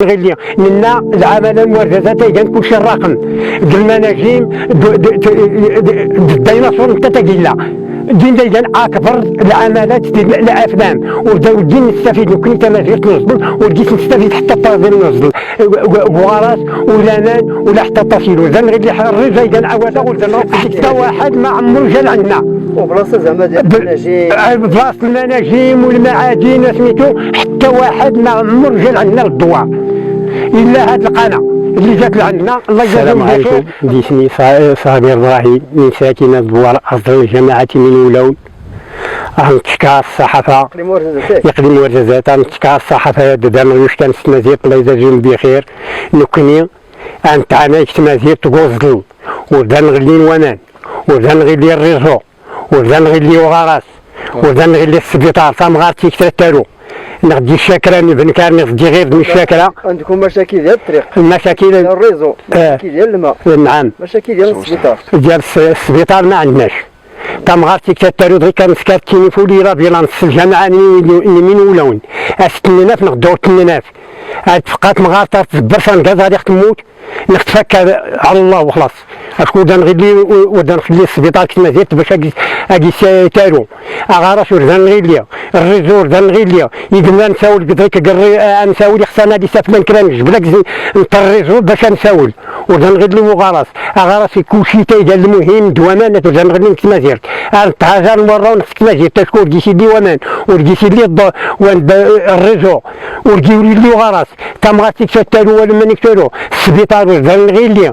غير لنا العمل المورثات كان كلشي الرقم المناجم الديناصور انت تقيلا دين ديجان اكبر العملات ديال الافلام ودين نستفيد لو كنت انا جيت نوصل ولقيت نستفيد حتى الطازين نوصل بواراس ولا نان ولا حتى تصيل وزن غير اللي حرج زيدان عواده وزن حتى واحد ما عمرو جا لعندنا وبلاصه زعما ديال المناجم بلاصه المناجم والمعادن سميتو حتى واحد ما عمرو جا لعندنا للدوار الا هاد القناه اللي جات لعندنا. الله يجازيهم بخير. اسمي صابر ابراهيم من ساكنه الدوار اصدر الجماعه من ولون. نتشكى الصحافه يقدم ورزازات نتشكى الصحافه دابا واش كنستمازير الله يجازيهم بخير نكني انتعنا يكتمازير تقوزلن ودا نغلي الونان ودا نغلي الريزو ودا نغلي وغراس ودا نغلي السبيطار تمغارتي كترتالو نغدي الشاكرة بن كان نغدي غير من الشاكرة. عندكم مشاكل ديال الطريق، المشاكل ديال الريزو، مشاكل ديال الماء، نعم مشاكل ديال السبيطار، ديال السبيطار ما عندناش. تمغارتي كترتالو دري كنسكات تينيفولي رابيلانس الجامعة من ولون أستنيناف نغدو تنيناف هاد فقات مغارطة تزبر سنكاز غادي تموت نتفكى على الله وخلاص. اشكون ودا نغلي ودا نخلي السبيطار كما زيت باش اجي تارو اغارش ودا نغلي الريزور ودا نغلي يقلنا نساول كذاك نساول خصنا هادي ساف ما نكرانش بلاك نطر الريزور باش نساول ودا نغلي وغراس اغارس كلشي تايدال المهم دوامانات ودا نغلي كما زيرت التهاجر مره ونفس كما زيرت تشكون كيسي لي ومان ورقيسي لي الريزور ورقيولي لي وغراس تمغاتي تشتالو ولا ما نكتالو السبيطار ودا نغلي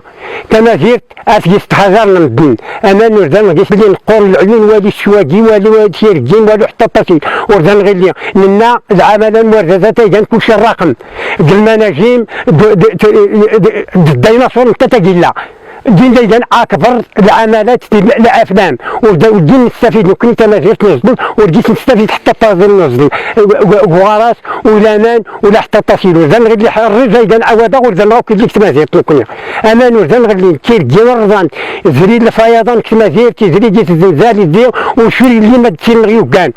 كما زيرت اسكي استحجرنا من الدين امان وردان غيس لي نقول العيون والي الشواقي والي تيرجين والي حتى التصيل وردان غير لي لنا العمل المورثات كان كلشي الرقم المناجم الديناصور انت تقيلا دين ديجان اكبر العملات ديال الافلام ودين نستفيد لو كنت انا جيت نوصل ولقيت نستفيد حتى الطازين نوصل بواراس ولا نان ولا حتى تصيل وزن غير اللي حرج زيدان عواده وزن راك اللي كنت ما زيرت لكم امان وزن غير اللي كيرجي ورزان زري الفيضان كما زيرتي زري جيت الزلزال يدير وشري اللي ما تسير الغيوكان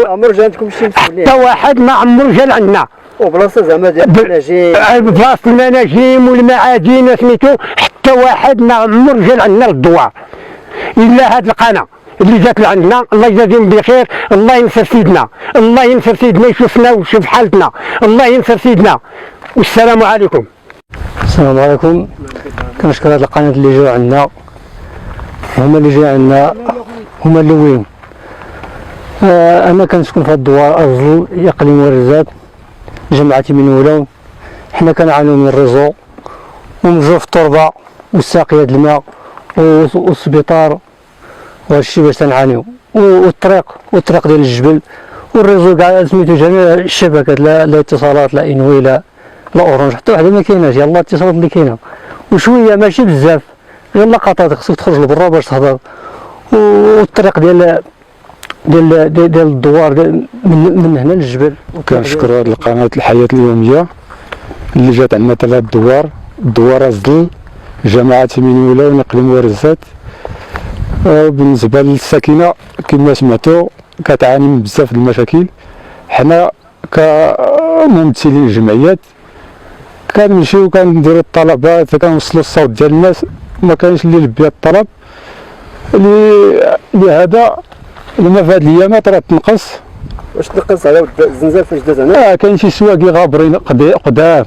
عمر جا عندكم شي حتى واحد ما عمرو جا لعندنا وبلاصه زعما ديال المناجم بلاصه المناجم والمعادن سميتو حتى واحد ما عمرو جا لعندنا للدوار الا هاد القناه اللي جات لعندنا. الله يجازيهم بخير. الله ينصر سيدنا، الله ينصر سيدنا يشوفنا ويشوف حالتنا، الله ينصر سيدنا والسلام عليكم. السلام عليكم. كنشكر هاد القناه اللي جاو عندنا هما اللي جاو عندنا هما الاولين. انا كنسكن في هاد الدوار ارزل اقليم ورزات جماعتي من ولون. حنا كنعانيو من الريزو ومجروف التربه والساقيه د الماء والسبيطار وهادشي باش تنعانيو والطريق ديال الجبل والريزو كاع سميتو جميع الشبكات لا اتصالات لا انوي لا اورنج حتى وحده ما كايناش. يلاه الاتصالات اللي كاينه وشويه ماشي بزاف غير لقطات خصك تخرج لبرا باش تهضر والطريق ديال الدوار من هنا للجبل. كنشكر هاد القناه الحياه اليوميه اللي جات عندنا تاع الدوار أصدل جماعه من ولون اقليم ورزات. بالنسبه للساكنه كما سمعتوا كتعاني من بزاف د المشاكل. حنا كممثلين الجمعيات كنمشيو كنديروا الطلبات كنوصلوا الصوت ديال الناس ما كاينش اللي يلبي الطلب لهذا لما في هاد الايامات راه تنقص. واش تنقص على الزنزال فاش داز هنا؟ كاين شي سواقي غابرين قدام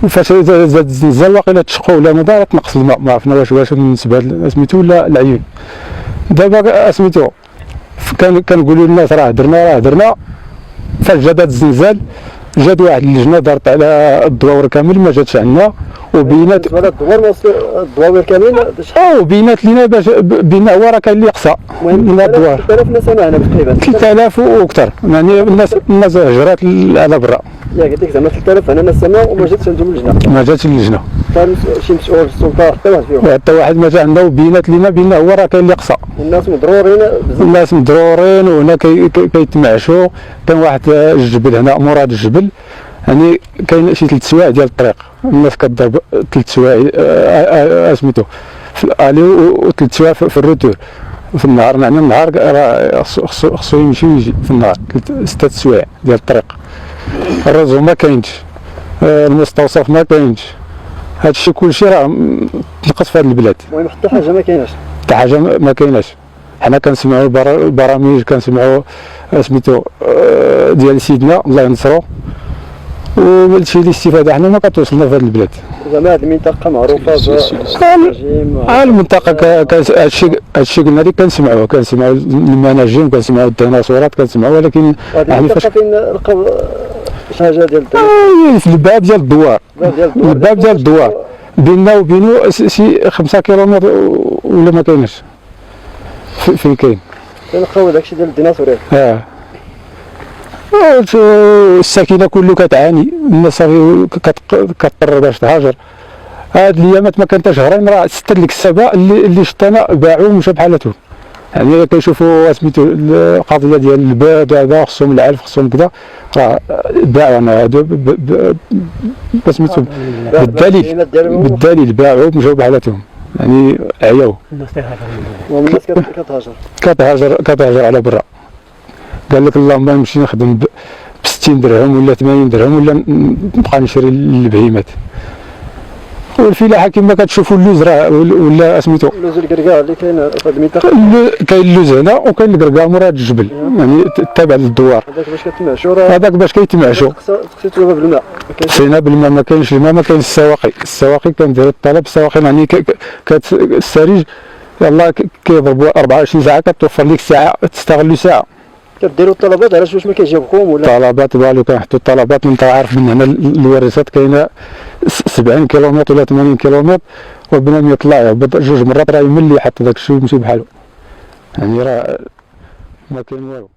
فاش زاد الزنزال واقيلا تشقوا ولا ما تنقص الماء. ما عرفنا واش بالنسبه سميتو ولا العيون. دابا سميتو كنقولوا للناس راه درنا فاش جا هاد الزنزال جات واحد اللجنه دارت على الدواور كامل ما جاتش عندنا وبينات الدواور كاملين وبينات لينا باش بينا هو راه كاين اللي يقصى من الدوار 3000 ناس هنا تقريبا 3000 واكثر يعني الناس هجرات على برا. ياك قلت لك زعما 3000 هنا السماء وما جاتش عندهم اللجنه. ما جاتش اللجنه كان شي مسؤول في السلطه حتى واحد فيهم حتى واحد ما جا عندنا وبينات لينا بينا هو راه كاين اللي يقصى. والناس مضرورين بزاف. الناس مضرورين وهنا كيتمعشوا. كان واحد الجبل هنا مراد الجبل يعني كاين شي 3 سوايع ديال الطريق الناس كتضرب 3 سوايع سميتو في الالي و3 سوايع في الروتور في النهار. يعني النهار راه خصو يمشي ويجي في النهار 6 سوايع ديال الطريق. الرزو ما كاينش المستوصف ما كاينش. هادشي كلشي راه نقص في هاد البلاد، المهم حتى حاجه ما كايناش. حتى حاجه ما كايناش. حنا كنسمعوا البرامج، كنسمعوا سميتو ديال سيدنا الله ينصرو، وهادشي الاستفاده حنا ما كتوصلنا في هاد البلاد. زعما هاد المنطقه معروفه بالرجيم. المنطقه هادشي قلنا لك كنسمعوا المناجم، كنسمعوا الديناصورات، كنسمعوا، ولكن هذه المنطقه فين لقاو شي حاجه ديال في الباب ديال الدوار، الباب ديال الدوار بيننا وبينو شي 5 كيلومتر ولا ما كايناش. فين كاين؟ فين لقاو داكشي ديال الديناصورات. الساكنه كله كتعاني، الناس صافي كتضطر باش تهاجر. هاد الايامات ما كانت شهرين راه ستة ديك السبع اللي شطنا باعوا ومشى بحالتهم. يعني كيشوفوا سميتو القضيه ديال الباب هذا خصهم العلف خصهم كذا، راه باعوا. انا هادو سميتو بالدليل باعوا ومشاو بحالتهم، يعني عياو. والناس كتهاجر على برا. قال لك اللهم نمشي نخدم ب 60 درهم ولا 80 درهم ولا نبقى نشري البهيمات. والفلاحه كما كتشوفوا اللوز راه ولا سميتو اللوز الكركاع اللي كاين في هذه المنطقه. كاين اللوز هنا وكاين الكركاع مراد الجبل، يعني تابع للدوار. هذاك باش كتمعشوا راه هذاك باش كيتمعشوا. خصيتوها بالماء. خصينا بالماء، ما كاينش الماء، ما كاينش السواقي كنديروا الطلب. السواقي يعني السريج يلاه كيضربوا 24 ساعه، كتوفر لك ساعه تستغلوا ساعه. كديروا الطلبات علاش واش ما كيجاوبكم ولا؟ الطلبات بالو كنحطوا الطلبات، انت عارف من هنا الورثات كاينه 70 كيلومتر ولا 80 كيلومتر، وبنادم يطلع يهبط 2 مرات راه يملي يحط داك الشيء ويمشي بحالو. يعني راه ما كاين والو.